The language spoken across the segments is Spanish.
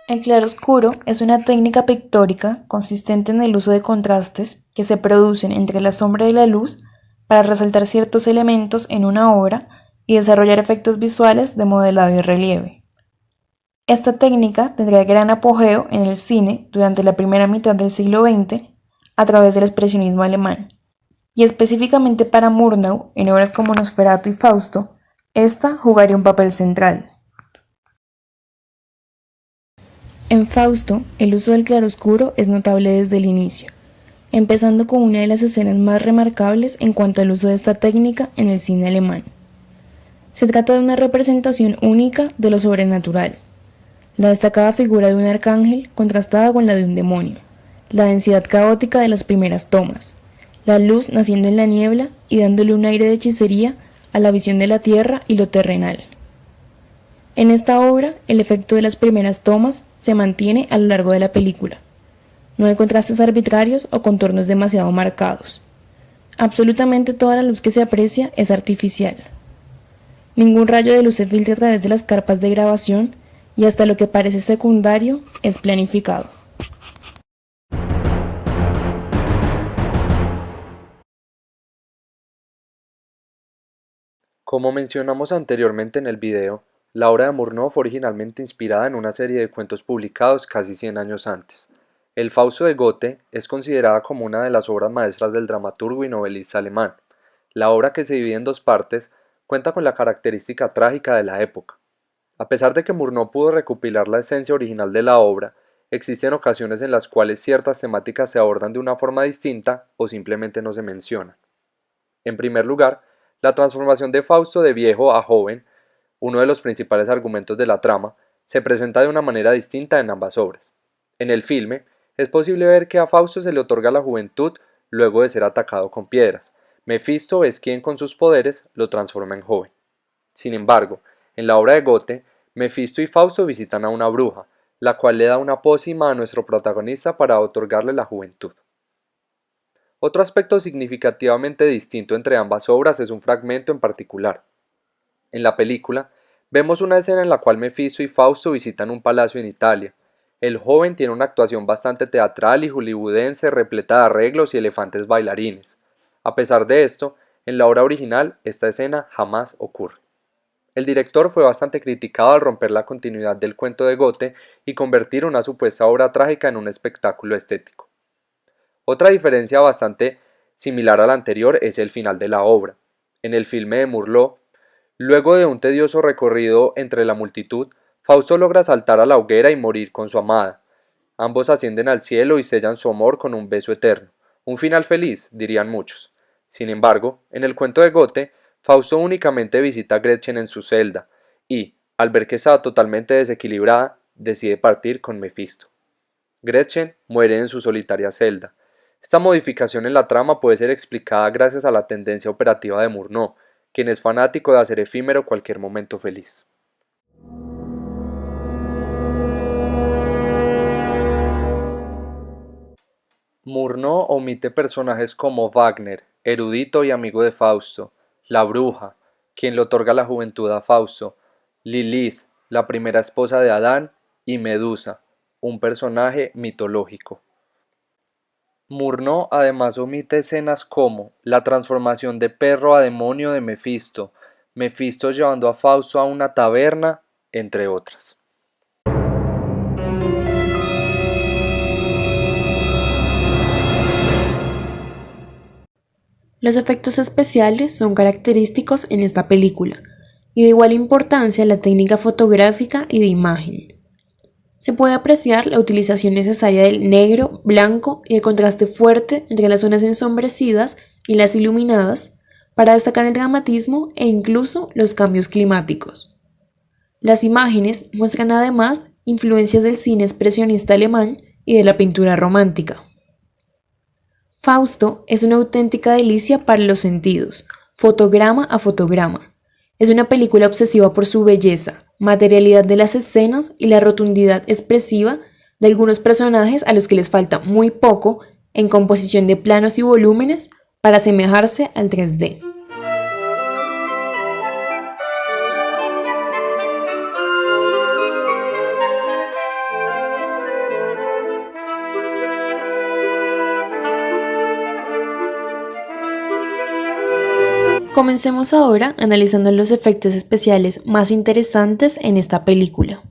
El claroscuro es una técnica pictórica consistente en el uso de contrastes que se producen entre la sombra y la luz para resaltar ciertos elementos en una obra y desarrollar efectos visuales de modelado y relieve. Esta técnica tendría gran apogeo en el cine durante la primera mitad del siglo XX a través del expresionismo alemán, y específicamente para Murnau, en obras como Nosferatu y Fausto, esta jugaría un papel central. En Fausto, el uso del claroscuro es notable desde el inicio, empezando con una de las escenas más remarcables en cuanto al uso de esta técnica en el cine alemán. Se trata de una representación única de lo sobrenatural, la destacada figura de un arcángel contrastada con la de un demonio, la densidad caótica de las primeras tomas, la luz naciendo en la niebla y dándole un aire de hechicería a la visión de la tierra y lo terrenal. En esta obra, el efecto de las primeras tomas se mantiene a lo largo de la película. No hay contrastes arbitrarios o contornos demasiado marcados. Absolutamente toda la luz que se aprecia es artificial. Ningún rayo de luz se filtra a través de las carpas de grabación y hasta lo que parece secundario es planificado. Como mencionamos anteriormente en el video, la obra de Murnau fue originalmente inspirada en una serie de cuentos publicados casi 100 años antes. El Fausto de Goethe es considerada como una de las obras maestras del dramaturgo y novelista alemán. La obra, que se divide en dos partes, cuenta con la característica trágica de la época. A pesar de que Murnau pudo recopilar la esencia original de la obra, existen ocasiones en las cuales ciertas temáticas se abordan de una forma distinta o simplemente no se mencionan. En primer lugar, la transformación de Fausto de viejo a joven, uno de los principales argumentos de la trama, se presenta de una manera distinta en ambas obras. En el filme, es posible ver que a Fausto se le otorga la juventud luego de ser atacado con piedras. Mefisto es quien con sus poderes lo transforma en joven. Sin embargo, en la obra de Goethe, Mefisto y Fausto visitan a una bruja, la cual le da una pócima a nuestro protagonista para otorgarle la juventud. Otro aspecto significativamente distinto entre ambas obras es un fragmento en particular. En la película, vemos una escena en la cual Mefisto y Fausto visitan un palacio en Italia. El joven tiene una actuación bastante teatral y hollywoodense repleta de arreglos y elefantes bailarines. A pesar de esto, en la obra original, esta escena jamás ocurre. El director fue bastante criticado al romper la continuidad del cuento de Goethe y convertir una supuesta obra trágica en un espectáculo estético. Otra diferencia bastante similar a la anterior es el final de la obra. En el filme de Murnau, luego de un tedioso recorrido entre la multitud, Fausto logra saltar a la hoguera y morir con su amada. Ambos ascienden al cielo y sellan su amor con un beso eterno. Un final feliz, dirían muchos. Sin embargo, en el cuento de Goethe, Fausto únicamente visita a Gretchen en su celda y, al ver que está totalmente desequilibrada, decide partir con Mefisto. Gretchen muere en su solitaria celda. Esta modificación en la trama puede ser explicada gracias a la tendencia operativa de Murnau, quien es fanático de hacer efímero cualquier momento feliz. Murnau omite personajes como Wagner, erudito y amigo de Fausto, la bruja, quien le otorga la juventud a Fausto, Lilith, la primera esposa de Adán, y Medusa, un personaje mitológico. Murnau además omite escenas como la transformación de perro a demonio de Mefisto, Mefisto llevando a Fausto a una taberna, entre otras. Los efectos especiales son característicos en esta película, y de igual importancia la técnica fotográfica y de imagen. Se puede apreciar la utilización necesaria del negro, blanco y el contraste fuerte entre las zonas ensombrecidas y las iluminadas para destacar el dramatismo e incluso los cambios climáticos. Las imágenes muestran además influencias del cine expresionista alemán y de la pintura romántica. Fausto es una auténtica delicia para los sentidos, fotograma a fotograma. Es una película obsesiva por su belleza, materialidad de las escenas y la rotundidad expresiva de algunos personajes a los que les falta muy poco en composición de planos y volúmenes para asemejarse al 3D. Comencemos ahora analizando los efectos especiales más interesantes en esta película.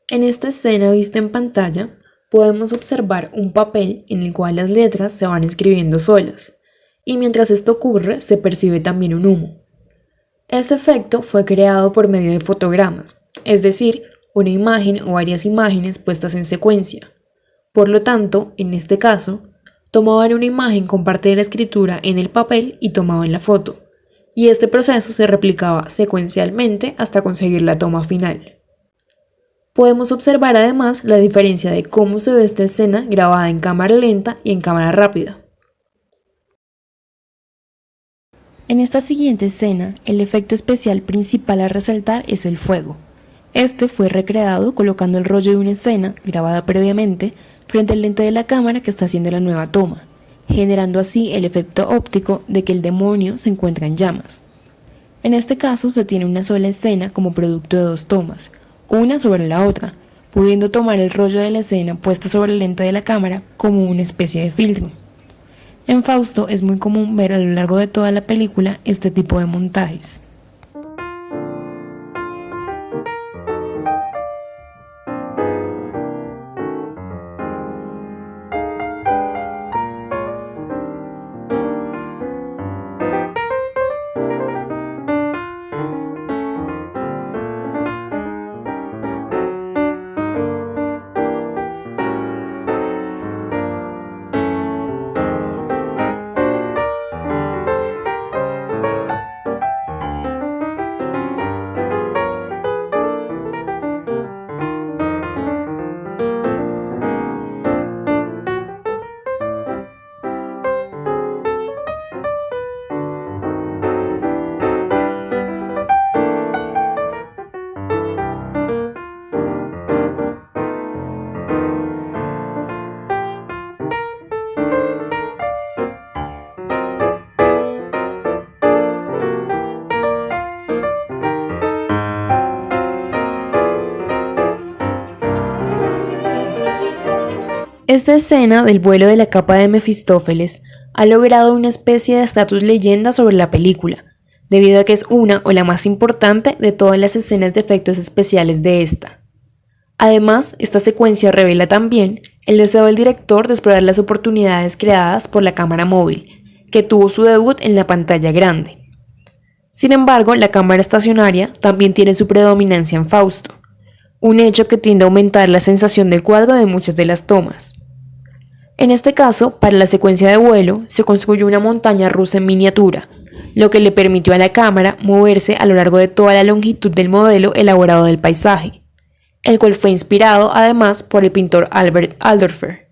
En esta escena vista en pantalla, podemos observar un papel en el cual las letras se van escribiendo solas, y mientras esto ocurre se percibe también un humo. Este efecto fue creado por medio de fotogramas, es decir, una imagen o varias imágenes puestas en secuencia. Por lo tanto, en este caso, tomaban una imagen con parte de la escritura en el papel y tomaban la foto, y este proceso se replicaba secuencialmente hasta conseguir la toma final. Podemos observar además la diferencia de cómo se ve esta escena grabada en cámara lenta y en cámara rápida. En esta siguiente escena, el efecto especial principal a resaltar es el fuego. Este fue recreado colocando el rollo de una escena, grabada previamente, frente al lente de la cámara que está haciendo la nueva toma, generando así el efecto óptico de que el demonio se encuentra en llamas. En este caso se tiene una sola escena como producto de dos tomas, una sobre la otra, pudiendo tomar el rollo de la escena puesta sobre el lente de la cámara como una especie de filtro. En Fausto es muy común ver a lo largo de toda la película este tipo de montajes. Esta escena del vuelo de la capa de Mefistófeles ha logrado una especie de estatus leyenda sobre la película, debido a que es una o la más importante de todas las escenas de efectos especiales de esta. Además, esta secuencia revela también el deseo del director de explorar las oportunidades creadas por la cámara móvil, que tuvo su debut en la pantalla grande. Sin embargo, la cámara estacionaria también tiene su predominancia en Fausto, un hecho que tiende a aumentar la sensación del cuadro de muchas de las tomas. En este caso, para la secuencia de vuelo, se construyó una montaña rusa en miniatura, lo que le permitió a la cámara moverse a lo largo de toda la longitud del modelo elaborado del paisaje, el cual fue inspirado además por el pintor Albert Aldorfer.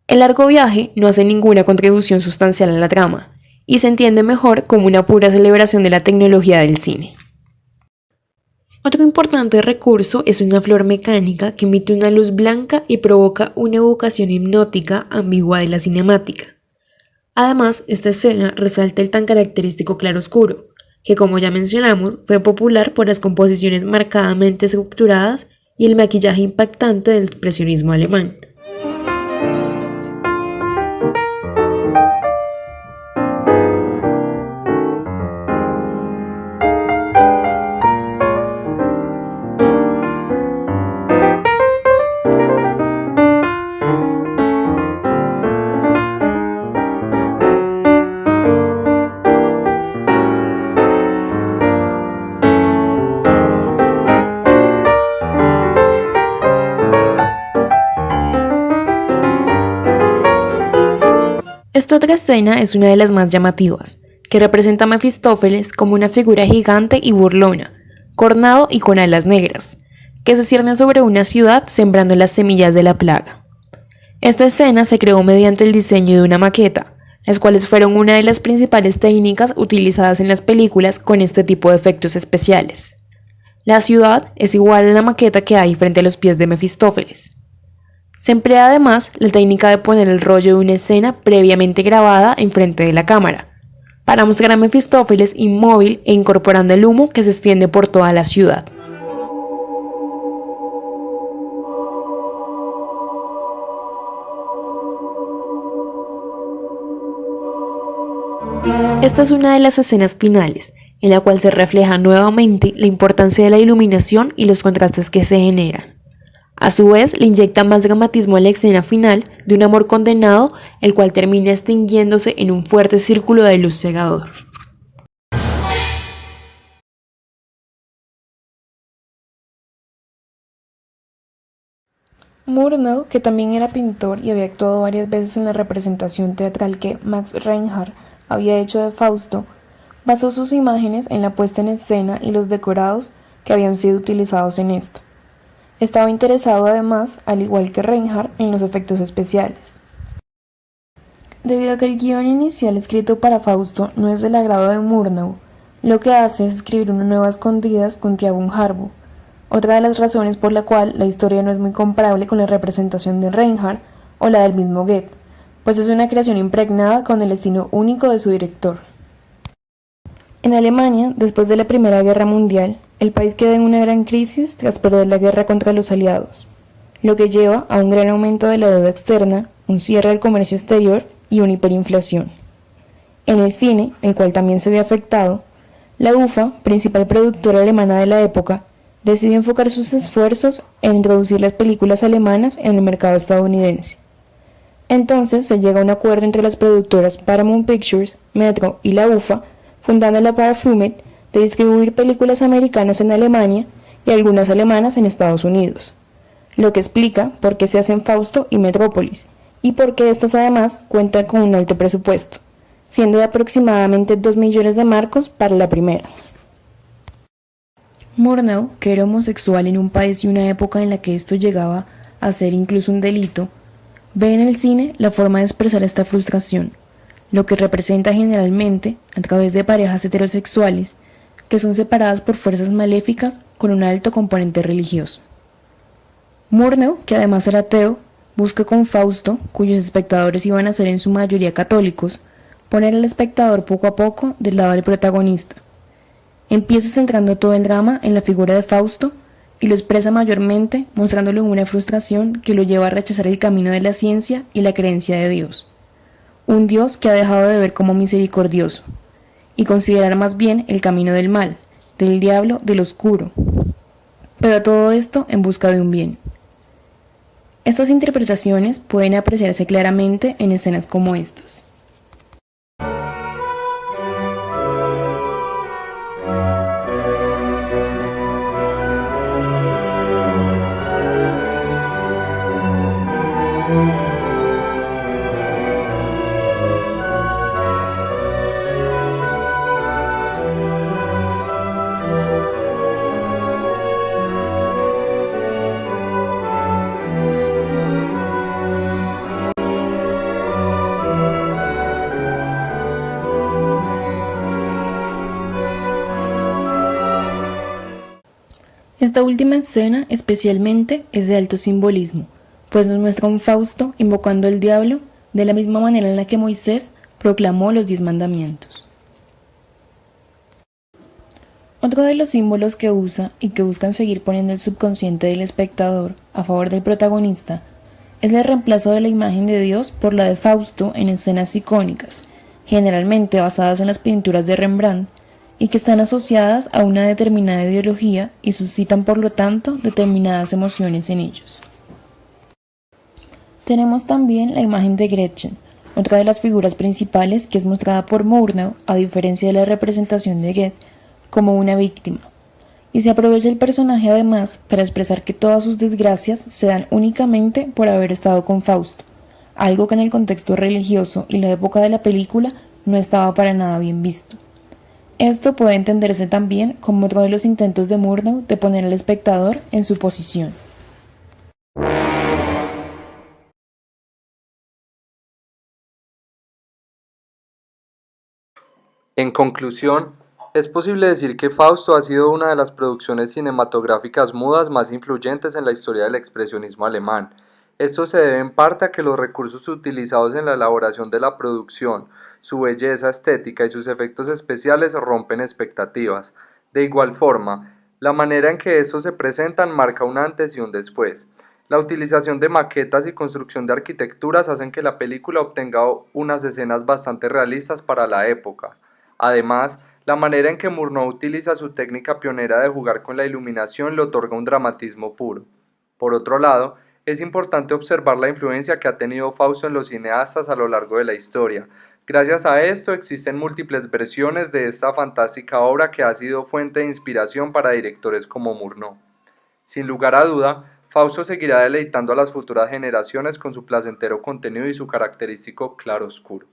El largo viaje no hace ninguna contribución sustancial a la trama, y se entiende mejor como una pura celebración de la tecnología del cine. Otro importante recurso es una flor mecánica que emite una luz blanca y provoca una evocación hipnótica ambigua de la cinemática. Además, esta escena resalta el tan característico claroscuro, que como ya mencionamos fue popular por las composiciones marcadamente estructuradas y el maquillaje impactante del expresionismo alemán. Esta otra escena es una de las más llamativas, que representa a Mefistófeles como una figura gigante y burlona, cornado y con alas negras, que se cierne sobre una ciudad sembrando las semillas de la plaga. Esta escena se creó mediante el diseño de una maqueta, las cuales fueron una de las principales técnicas utilizadas en las películas con este tipo de efectos especiales. La ciudad es igual a la maqueta que hay frente a los pies de Mefistófeles. Se emplea además la técnica de poner el rollo de una escena previamente grabada enfrente de la cámara, para mostrar a Mefistófeles inmóvil e incorporando el humo que se extiende por toda la ciudad. Esta es una de las escenas finales, en la cual se refleja nuevamente la importancia de la iluminación y los contrastes que se generan. A su vez, le inyecta más dramatismo a la escena final de un amor condenado, el cual termina extinguiéndose en un fuerte círculo de luz cegador. Murnau, que también era pintor y había actuado varias veces en la representación teatral que Max Reinhardt había hecho de Fausto, basó sus imágenes en la puesta en escena y los decorados que habían sido utilizados en esta. Estaba interesado además, al igual que Reinhardt, en los efectos especiales. Debido a que el guión inicial escrito para Fausto no es del agrado de Murnau, lo que hace es escribir una nueva a escondidas con Thiago Harbo, otra de las razones por la cual la historia no es muy comparable con la representación de Reinhardt o la del mismo Goethe, pues es una creación impregnada con el estilo único de su director. En Alemania, después de la Primera Guerra Mundial, el país queda en una gran crisis tras perder la guerra contra los aliados, lo que lleva a un gran aumento de la deuda externa, un cierre del comercio exterior y una hiperinflación. En el cine, el cual también se ve afectado, la UFA, principal productora alemana de la época, decide enfocar sus esfuerzos en introducir las películas alemanas en el mercado estadounidense. Entonces se llega a un acuerdo entre las productoras Paramount Pictures, Metro y la UFA, fundando la Parafumet, de distribuir películas americanas en Alemania y algunas alemanas en Estados Unidos, lo que explica por qué se hacen Fausto y Metrópolis, y por qué estas además cuentan con un alto presupuesto, siendo de aproximadamente 2 millones de marcos para la primera. Murnau, que era homosexual en un país y una época en la que esto llegaba a ser incluso un delito, ve en el cine la forma de expresar esta frustración, lo que representa generalmente a través de parejas heterosexuales que son separadas por fuerzas maléficas con un alto componente religioso. Murnau, que además era ateo, busca con Fausto, cuyos espectadores iban a ser en su mayoría católicos, poner al espectador poco a poco del lado del protagonista. Empieza centrando todo el drama en la figura de Fausto y lo expresa mayormente mostrándole una frustración que lo lleva a rechazar el camino de la ciencia y la creencia de Dios. Un Dios que ha dejado de ver como misericordioso y considerar más bien el camino del mal, del diablo, del oscuro. Pero todo esto en busca de un bien. Estas interpretaciones pueden apreciarse claramente en escenas como estas. Esta última escena especialmente es de alto simbolismo, pues nos muestra un Fausto invocando al diablo de la misma manera en la que Moisés proclamó los 10 mandamientos. Otro de los símbolos que usa y que buscan seguir poniendo el subconsciente del espectador a favor del protagonista es el reemplazo de la imagen de Dios por la de Fausto en escenas icónicas, generalmente basadas en las pinturas de Rembrandt, y que están asociadas a una determinada ideología y suscitan por lo tanto determinadas emociones en ellos. Tenemos también la imagen de Gretchen, otra de las figuras principales que es mostrada por Murnau, a diferencia de la representación de Goethe, como una víctima, y se aprovecha el personaje además para expresar que todas sus desgracias se dan únicamente por haber estado con Fausto, algo que en el contexto religioso y la época de la película no estaba para nada bien visto. Esto puede entenderse también como otro de los intentos de Murnau de poner al espectador en su posición. En conclusión, es posible decir que Fausto ha sido una de las producciones cinematográficas mudas más influyentes en la historia del expresionismo alemán. Esto se debe en parte a que los recursos utilizados en la elaboración de la producción, su belleza estética y sus efectos especiales rompen expectativas. De igual forma, la manera en que estos se presentan marca un antes y un después. La utilización de maquetas y construcción de arquitecturas hacen que la película obtenga unas escenas bastante realistas para la época. Además, la manera en que Murnau utiliza su técnica pionera de jugar con la iluminación le otorga un dramatismo puro. Por otro lado, es importante observar la influencia que ha tenido Fausto en los cineastas a lo largo de la historia. Gracias a esto existen múltiples versiones de esta fantástica obra que ha sido fuente de inspiración para directores como Murnau. Sin lugar a duda, Fausto seguirá deleitando a las futuras generaciones con su placentero contenido y su característico claroscuro.